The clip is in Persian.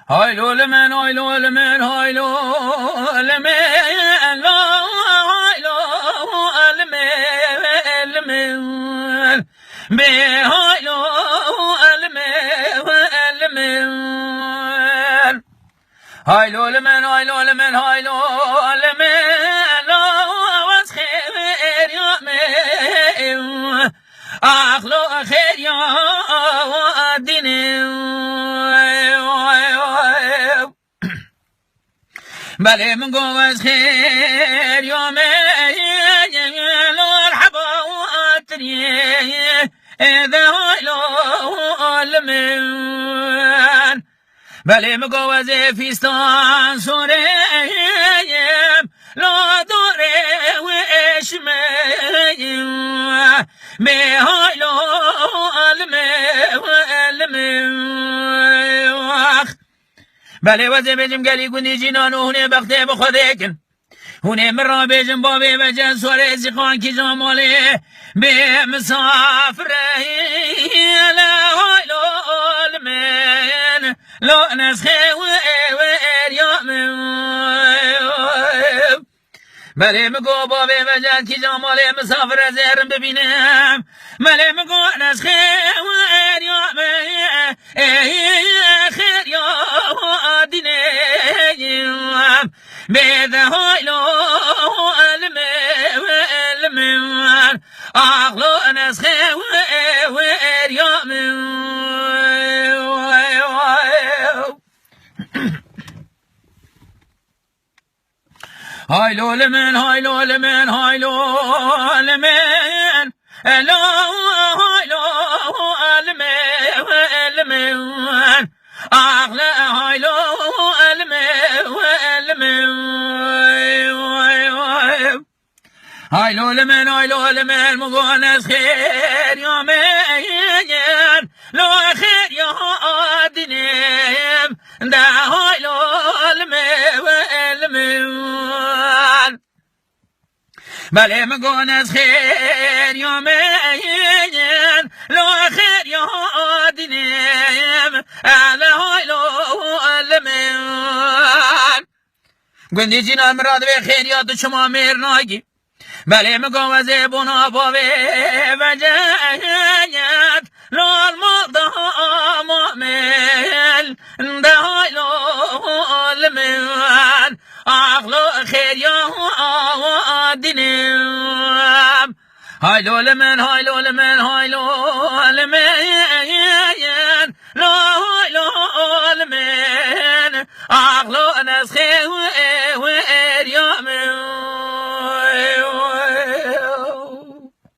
هايلو لمن هايلو لمن هايلو لمن هايلو لمن بهايلو لمن هايلو لمن هايلو لمن هايلو لمن واسخير يا من أخلو خير يا دين بله من قوز خير يا من الحبا واتريه إذا هايلو لمن بله من قوز فيستان سوريم لا دوري وإشميم بهايلو المواخ بله وزي بجم قالي قندي جنانو هني بختي بخذيكن هني مرة بجم بابي بجن سوري زخان كي جمالي بمسافر لا هايلو المين لو نسخي وير يوم بله مگو بابی بجن کی جمال مسافر زهرم ببینم بله مگو نسخه ویر یا خیر یا دینم بیده هایلو علم اخلو نسخه ویر یا هايلو لمن هايلو لمن هايلو لمن هايلو لمن أغلى هايلو لمن هايلو لمن هايلو لمن مغنس خير يا من لو خير يا دينم دا هايلو لمن بله مگونز خیر یا من لو خیر یا دینم اله هایلو لمن گندی جنان مراد به خیریات شما مرناگی بله مگونز بنا باوی و جنت لال مقدا مؤمن ده هایلو لمن اخلو خیر یا دینم هایلو لمن هایلو لمن هایلو لمن لا هایلو لمن اخلو نسخه